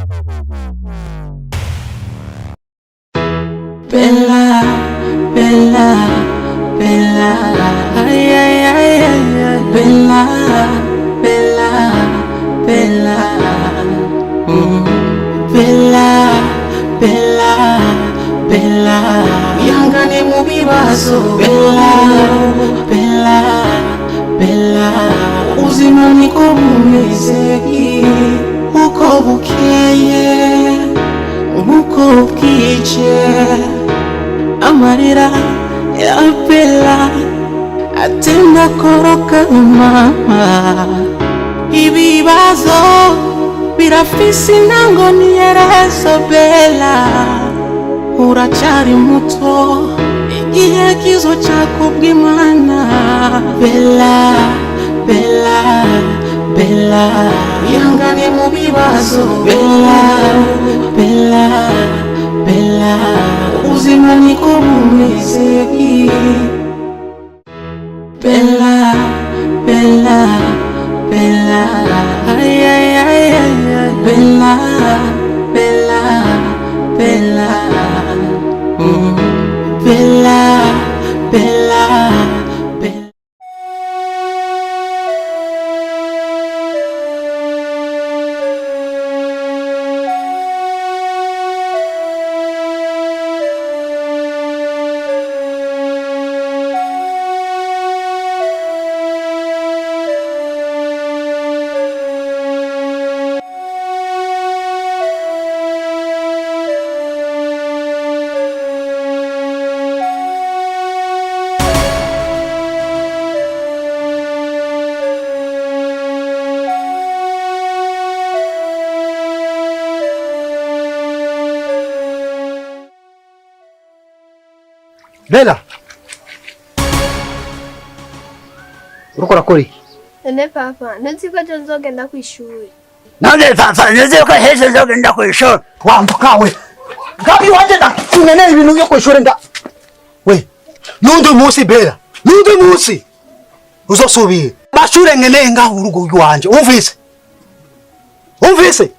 Bella, Bella, Bella, ay, ay, ay, ay, ay. Bella, Bella, Bella, Bella, Bella, Bella. Yangane mu bibazo. Bella, Bella, Bella. Uzima niko bumeze uko bukeye uko bwije. Amarira ya Bella atemba koroka mama. Ibibazo birafise intango niyerezo Bella. Uracyari muto igihe kizoca kubw'Imana. Bella, Bella, Bella, yangane mu bibazo. Bella, Bella, Bella, uzima niko bumeze. Bella, Bella, Bella, ay, ay, ay, ay, ay. Bella, Bella, Bella, Bella, Bella, Bella. Bella, urukora kuri? Nene papa, nziko nzogenda kwishuri. None papa, nziko hese nzogenda kwishuri. Wambuka we. Ngabi wanje ndakunene ibintu byo kwishuri nda. We, nundi munsi Bella, nundi munsi uzosubira. Bashure ngene ngaho urugo rwanje. Umvise? Umvise?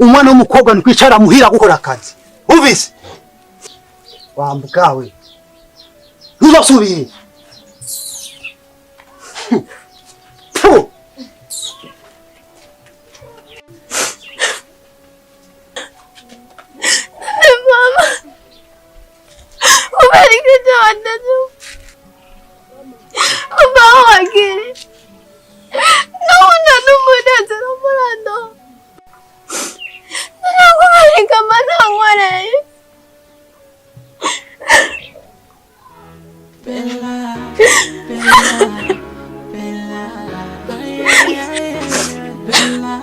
Umwana w'umukobwa nikwicara muhira gukora akazi. Umvise? Wambuka we. Uzosubira. Pu. Mama. Ubarike cyane. Mama wagire. Naona numunezero murando. Nakubarika mana ngware. Bella, Bella, Bella, ay, ay, ay, ay. Bella,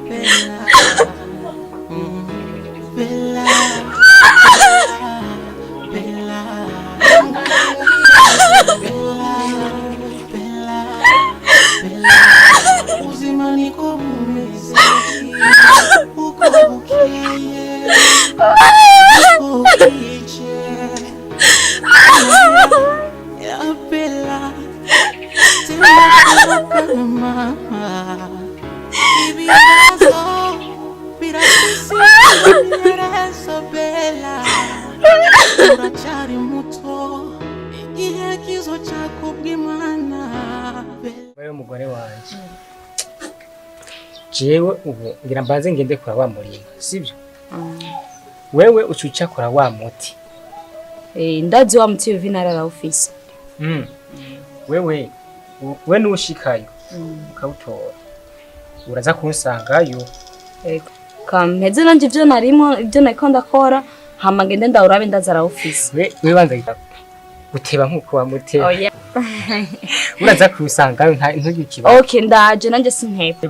Bella, Bella, Bella, Bella, Bella, Bella, Bella, uzima niko bumeze uko bukeye uko bwije. Ya Bella, temba koroka mama. Ibibazo birafise niyerezo Bella. Uracyari muto igihe kizoca kubw'Imana. Wewe mugore wanje, jewe ubu ngira mbanze ngende kura wa murima, sivyo? Wewe ucuca kura wa muti. Ndazi wa muti vinara office. Wewe we nushikayo ukawutora. Uraza kunsangayo. Kameze nanje ivyo narimo ivyo nariko ndakora hama ngende ndawurabe ndazara office. We banza guteba nkuko wa muteba. Oya. Uraza kusangayo ntugikiba. Okay, ndaje nanje sintepe.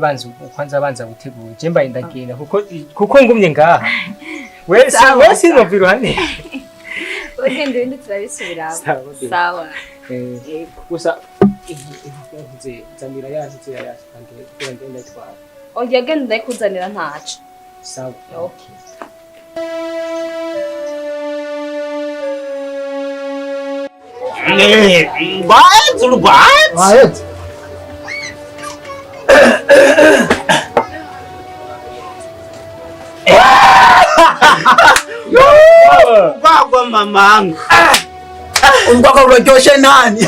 Kwanza banza gutegura. Je mbaye ndagenda kuko ngumye ngaha. We sinovira hane. Ugende ibindi turabisubira. Sawa. Gusa zamira yaje kandi ngenda twara. Oya genda ndakuzanira ntacu. Sawa. Okay. Bahati. Kwa mamangu. Unataka urejoshe nani?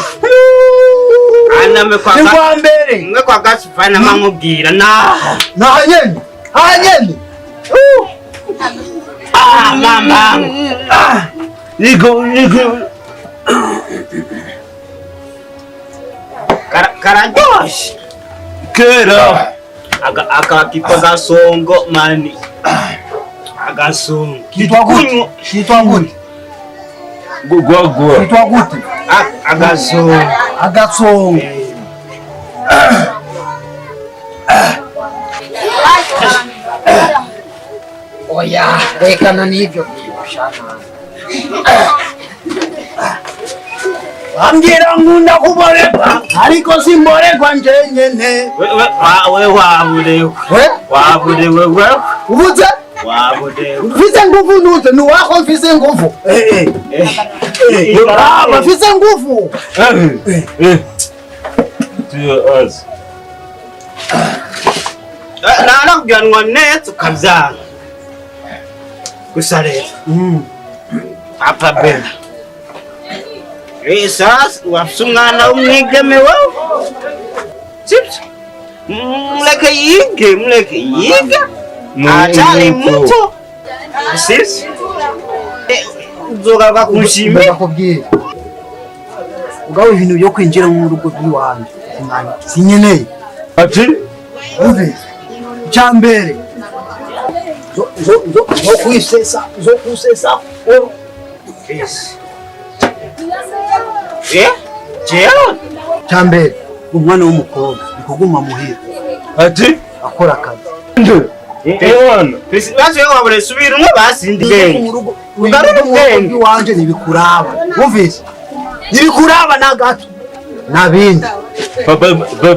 Ana mekwa. Ngwa mbere. Ngekwa gasifana mamubwira na. Na hanyeni. Hanyeni. Mamangu. Niko. Karajosh. Kera. Akakikoza songo mani. Agasongo. Kitwa guti. Kitwa guti. Kitwa guti. Agasongo. Agasongo. Oya, wekana nivyo kushana. Ambira ngunda kuborekwa ariko simborekwa njenyene. We wabudewe. Wabudewe. Uvuze? Wabudewe. Mfise nguvu nuze ni wako mfise nguvu. Mfise nguvu. Tuyo az. Na kuganwa net kabyana. Kusareta. Papa Ben. Sasa wafise umwana w'umwigeme wawe. Sibyo? Muleke yige. Acari muto. Sisi? Uzogaruka kunshimira. Ndakubwira. Ugawe ibintu byo kwinjira mu rugo rw'iwanje. Sinyeneye. Ati? Uve. Chambere. Zo kuisesa. Yes. Jeo? Chambere. Umwana w'umukobwa nikuguma muhira. Ati? Akora akazi. Ewana. Basi wewe wabure subira umwe basindike. Ugaruka mu rugo rw'iwanje nibikuraba. Umvise? Nibikuraba na gato. Nabindi.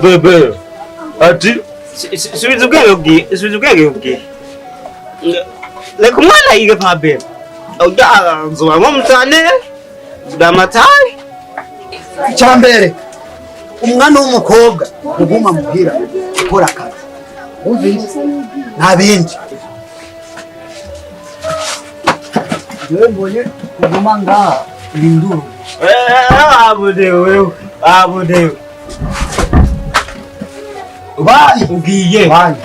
Bebe. Ati? Subiza ubwenge ubwiye. Leka umwana yige pabe. Nzoba mumutane. Damatari. Chambere. Umwana w'umukobwa uguma muhira akora akazi. Umvise? Nabindi. Jewe mbonye kuguma ngaha linduru. Abudewe. Bye. Ugiye. Bye.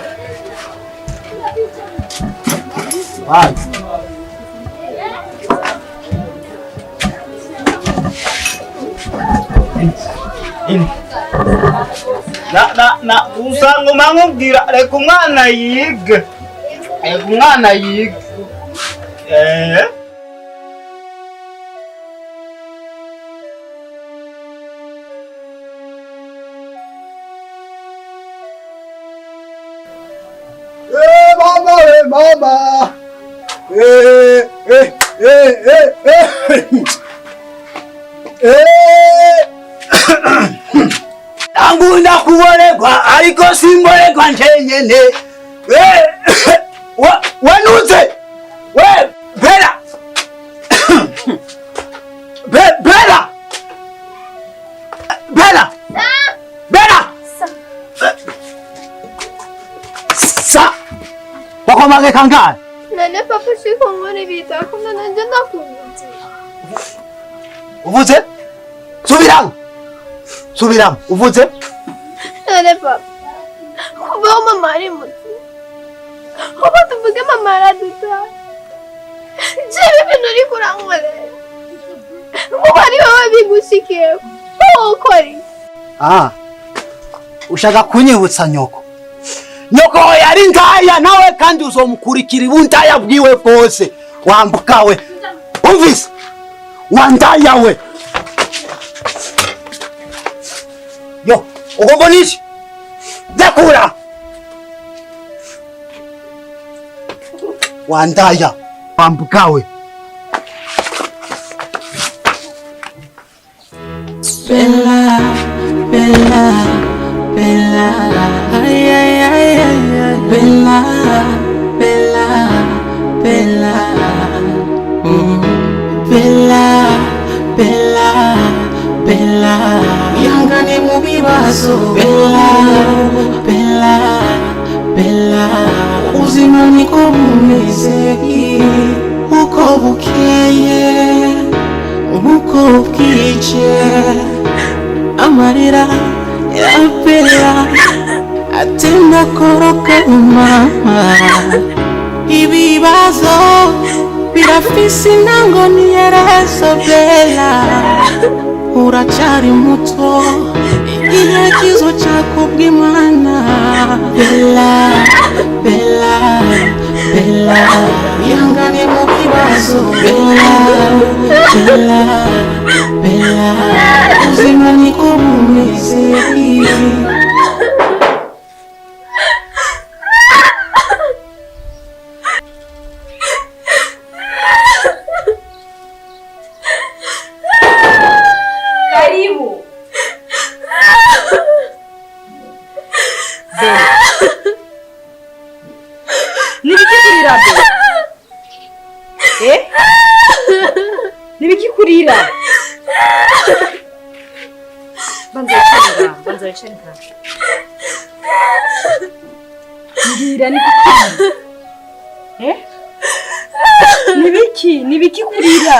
Na usanga umubwira reka umwana yige. Mama. Angunda kuborekwa ariko simborekwa njenyene. Wanuze. Bela. Sa. Wakomage kangahe? Nane papa siko ngone bita kuna nanje ndakuvuze. Uvuze? Subiramo. Uvuze? Nane papa. Kuba mama ari muto. Kuba tuvuge mama araduta. Jewe bintu uri kurangole. Kuba ari wowe bigushikiye. Ukori. Ushaka kunyibutsa nyoko. Nyoko yari ngaya nawe kandi uzomukurikira ibundaya bwiwe bwose. Wambukawe. Umvise? Wandaya we. Yo, ugomba niki? Dekura. Wandaya. Wambukawe. Bella, ay, ay, ay, ay, Bella, ibibazo Bella, Bella, Bella ubuzima niko bumeze uko bukeye uko bwije amarira ya Bella atinda koroka mama ibibazo birafise intango n'iherezo Bella uracyari muto igihe kizo cyakubw'Imana Bella, Bella, Bella ihangane mu bibazo Bella, Bella, Bella ubuzima niko bumeze Nibiki kurira? Banza chenga. Ngira nibiki? Nibiki kurira?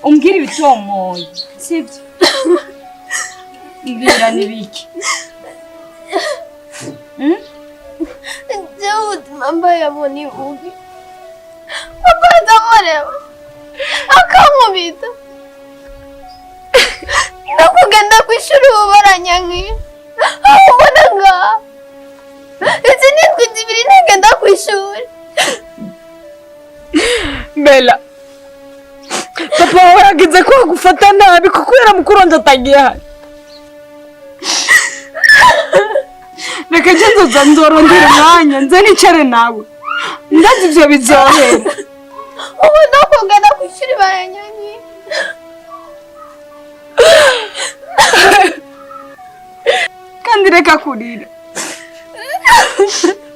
Umbwira ibitomoye sibyo mbwira nibiki Mamba ya moni mubi Papa ndamorewa akamubita ndakugenda kwishuri ubaranyankiye ubona nga izi nitwe zibiri ntigenda kwishuri Bella Papa wawe yagize ko gufata nabi kuko yaramukuronza atagiye Reka nzoza nzorondera umwanya nze nicare nawe ndazi ivyo bizohera ubu ndakugenda kwishuri baranyankiye kandi reka kurira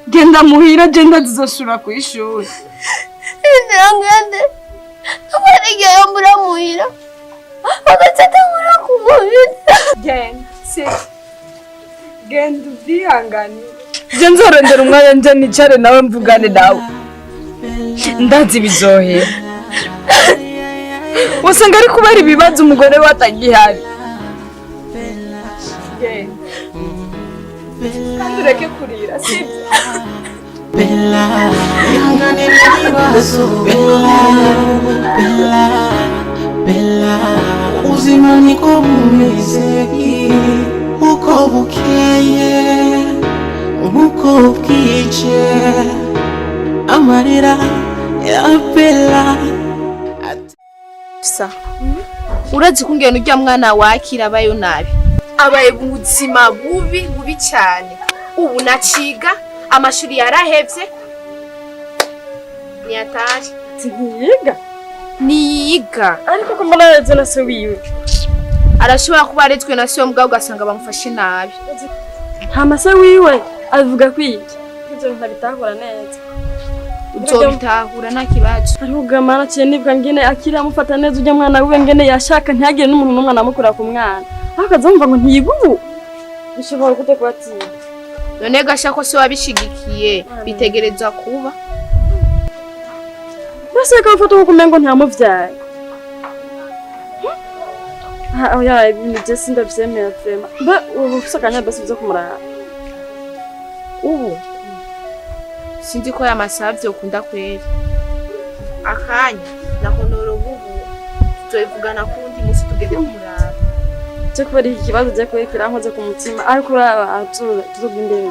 genda muhira genda zizosura kwishuri Ndangende Amarige yombura muhira Agatata mura kumubita Genda ubwihangane Je nzorondera umwanya nje nicare nawe mvugane nawe ndazi bizohera Usanga ari kubera ibibazo umugore watagihari kandi reke kurira sibyo Bella, ihangane mu bibazo Bella, Bella, Bella ubuzima niko bumeze uko bukeye uko bwije amarira ya Bella Sa urazi kungena urya mwana wakira abayo nabi abaye ubuzima bubi cyane ubu naciga amashuri yarahevye niyatari niyiga ariko ko mbona na se wiwe arashobora kuba aretswe na se mbwa ugasanga bamufashe nabi nta mase wiwe avuga kwiki ibyo ntabitahura neza uzobitahura nta kibazo ariko gamana cyane nibwa ngene akira amufata neza ujya mwana wiwe ngene yashaka ntihagire n'umuntu n'umwana amukura ku mwana akazumva ngo ntiyigubu bishobora gute kwatinya none gasha ko se wabishigikiye bitegereza kuba base ka foto kumengo nta muvyaye oya ibintu byose ndavyemera vrema ba ubusakanya base bizo kumurara ubu sinzi ko yamasavye ukunda kwera akanya nakonoro bubu tuzoyivugana kundi musi tugende kumurara cyo kubera iki kibazo cyo kwekera nkoze ku mutima ariko uraba tuzogindeye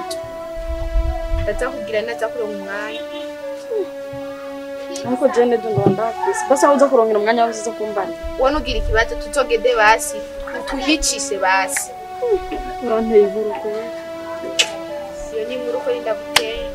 ndakugira neza kuri umwanya ariko jene ndonda basa uza kurongera umwanya wose zo kumbana wone ugira ikibazo tuzogende basi tuhicise basi uranteye iburuko iyo ni muruko ndaguteye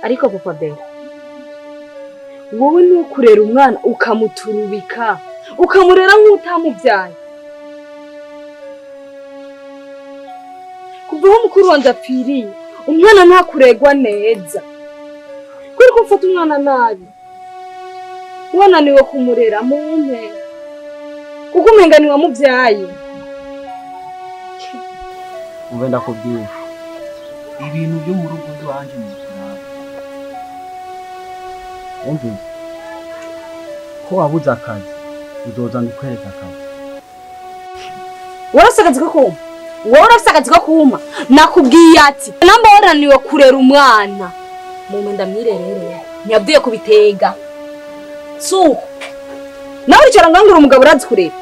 ariko papa Bella wowe ni ukurera umwana ukamuturubika ukamurera nk'utamubyaye kuva aho mukuru wanjye apfiriye umwana ntakuregwa neza kuri ko ufata umwana nabi wananiwe kumurera mu mpera kuko umenga ni wamubyaye. umve ndakubwira ibintu byo mu rugo rwanje ni kuraba umve ko wabuze akazi uzoza ndikwereka akazi. Warasakazi ko kuma warasakazi ko kuma nakubwiye ati namba waraniwe kurera umwana mume ndamwirerere nyabwiye kubitega suko nawe icara ngangura umugabo urazi kurera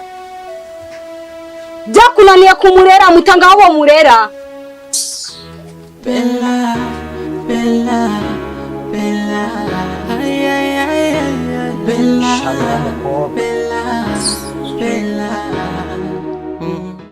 byakunaniye kumurera mutanga aho murera. Bella, Bella.